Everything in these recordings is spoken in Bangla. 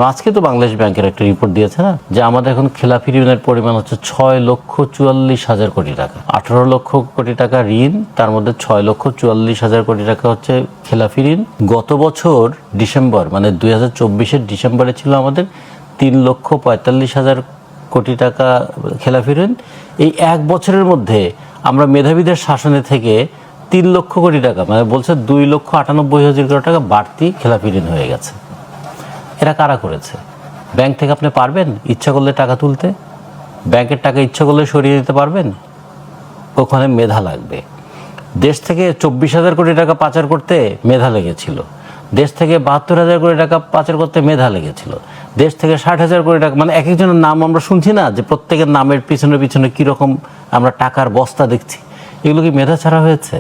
আজকে তো বাংলাদেশ ব্যাংকের একটা রিপোর্ট দিয়েছে না, যে আমাদের এখন খেলাপি ঋণের পরিমাণ হচ্ছে 6,44,000 কোটি টাকা। 18 লক্ষ কোটি টাকা ঋণ, তার মধ্যে 6,44,000 কোটি টাকা হচ্ছে খেলাপি ঋণ। গত বছর ডিসেম্বর, মানে 2024-এর ডিসেম্বরে ছিল আমাদের 3,45,000 কোটি টাকা খেলাপি ঋণ। এই এক বছরের মধ্যে আমরা মেধাবীদের শাসনে থেকে 3 লক্ষ কোটি টাকা, মানে বলছে 2,98,000 কোটি টাকা বাড়তি খেলাপি ঋণ হয়ে গেছে। এরা কারা করেছে? ব্যাংক থেকে আপনি পারবেন ইচ্ছা করলে টাকা তুলতে? ব্যাংকের টাকা ইচ্ছা করলে সরিয়ে দিতে পারবেন? ওখানে মেধা লাগবে। দেশ থেকে 24,000 কোটি টাকা পাচার করতে মেধা লেগেছিল। দেশ থেকে 72,000 কোটি টাকা পাচার করতে মেধা লেগেছিল। দেশ থেকে 60,000 কোটি টাকা, মানে এক একজনের নাম আমরা শুনছি না, যে প্রত্যেকের নামের পিছনে পিছনে কীরকম আমরা টাকার বস্তা দেখছি। এগুলো কি মেধা ছাড়া হয়েছে?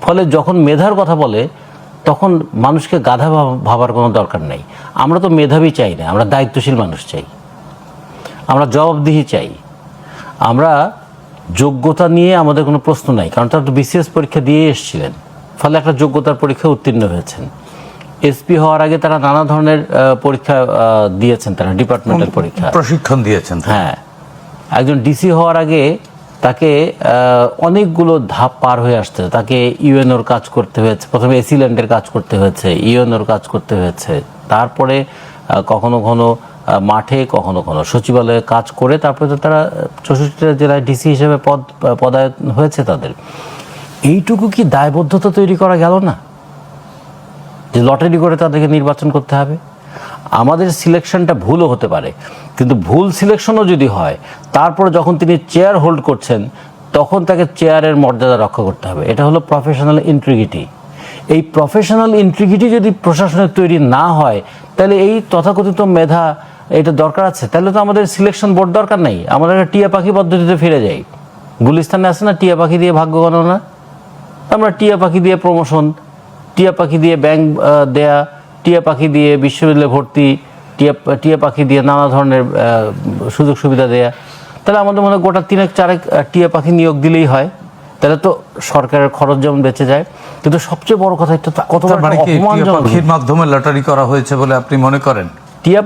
ফলে যখন মেধার কথা বলে তখন মানুষকে গাধা ভাবার কোনো দরকার নেই। আমরা তো মেধাবী চাই না, আমরা দায়িত্বশীল মানুষ চাই, আমরা জবাবদিহি চাই। আমরা যোগ্যতা নিয়ে আমাদের কোনো প্রশ্ন নাই, কারণ তারা তো বিসিএস পরীক্ষা দিয়ে এসেছিলেন, ফলে একটা যোগ্যতার পরীক্ষা উত্তীর্ণ হয়েছেন। এসপি হওয়ার আগে তারা নানা ধরনের পরীক্ষা দিয়েছেন, তারা ডিপার্টমেন্টাল পরীক্ষা প্রশিক্ষণ দিয়েছেন। হ্যাঁ, একজন ডিসি হওয়ার আগে তাকে অনেকগুলো ধাপ পার হয়ে আসতে, তাকে ইউএনওর কাজ করতে হয়েছে, প্রথমে এসিল্যান্ডের কাজ করতে হয়েছে, ইউএনওর কাজ করতে হয়েছে, তারপরে কখনো কখনো মাঠে কখনো কখনো সচিবালয়ে কাজ করে তারপরে তো তারা 64টা জেলায় ডিসি হিসেবে পদায়ন হয়েছে তাদের। এইটুকু কি দায়বদ্ধতা তৈরি করা গেল না, যে লটারি করে তাদেরকে নির্বাচন করতে হবে? আমাদের সিলেকশনটা ভুলও হতে পারে, কিন্তু ভুল সিলেকশনও যদি হয়, তারপরে যখন তিনি চেয়ার হোল্ড করছেন তখন তাকে চেয়ারের মর্যাদা রক্ষা করতে হবে। এটা হলো প্রফেশনাল ইন্টিগ্রিটি। এই প্রফেশনাল ইন্টিগ্রিটি যদি প্রশাসনের তৈরি না হয়, তাহলে এই তথাকথিত মেধা এটা দরকার আছে? তাহলে তো আমাদের সিলেকশন বোর্ড দরকার নেই, আমাদের একটা টিয়া পাখি পদ্ধতিতে ফিরে যাই। গুলিস্তানে আছে না টিয়া পাখি দিয়ে ভাগ্য গণনা? আমরা টিয়া পাখি দিয়ে প্রমোশন, টিয়া পাখি দিয়ে ব্যাংক দেয়া, টিয়া পাখি দিয়ে বিশ্ববিদ্যালয়ে ভর্তি, টিয়া পাখি দিয়ে নানা ধরনের সুযোগ সুবিধা দেয়া। তাহলে আমাদের মনে হয় গোটা 3-4 টিয়া পাখি নিয়োগ দিলেই হয়, তাহলে তো সরকারের খরচ যেমন বেঁচে যায়। কিন্তু সবচেয়ে বড় কথা, এটা কত পাখির মাধ্যমে লটারি করা হয়েছে বলে আপনি মনে করেন? টিয়া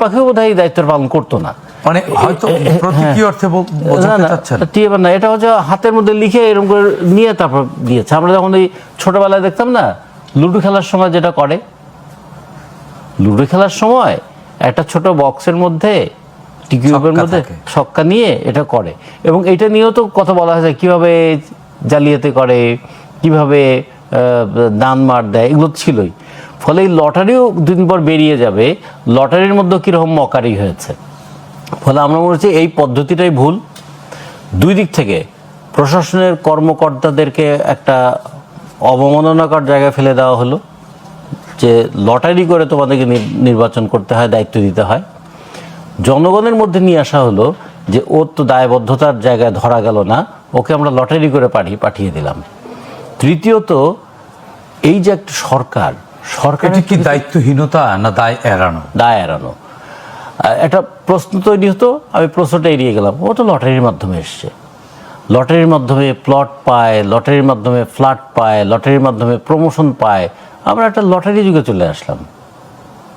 পাখিও বোধহয় দায়িত্ব পালন করতো না, মানে হয়তো প্রতীকী অর্থে বোঝাতে চাচ্ছেন। টিয়া না, এটা হচ্ছে হাতের মধ্যে লিখে এরকম করে নিয়ে তারপর দিয়েছে। আমরা যখন এই ছোটবেলায় দেখতাম না, লুডো খেলার সময় যেটা করে, লুডো খেলার সময় একটা ছোট বক্সের মধ্যে টিকিউবের মধ্যে ছক্কা নিয়ে এটা করে, এবং এটা নিয়েও তো কথা বলা হয়েছে কিভাবে জালিয়াতি করে, কিভাবে দান মার দেয়, এগুলো ছিলই। ফলে এই লটারিও দিন পর বেরিয়ে যাবে, লটারির মধ্যে কীরকম মকারি হয়েছে। ফলে আমরা মনে হচ্ছে এই পদ্ধতিটাই ভুল। দুই দিক থেকে প্রশাসনের কর্মকর্তাদেরকে একটা অবমাননাকর জায়গায় ফেলে দেওয়া হলো, যে লটারি করে তোমাদেরকে নির্বাচন করতে হয়, দায়িত্ব দিতে হয়। জনগণের মধ্যে নিয়ে আসা হলো যে ওর তো দায়বদ্ধতার জায়গায় ধরা গেল না, ওকে আমরা লটারি করে পাঠিয়ে দিলাম। তৃতীয়ত, এই যে একটা সরকার কি দায়িত্বহীনতা না দায় এড়ানো? একটা প্রশ্ন তৈরি হতো, আমি প্রশ্নটা এড়িয়ে গেলাম। ও তো লটারির মাধ্যমে এসছে, লটারির মাধ্যমে প্লট পায়, লটারির মাধ্যমে ফ্ল্যাট পায়, লটারির মাধ্যমে প্রমোশন পায়। আমরা একটা লটারি যুগে চলে আসলাম।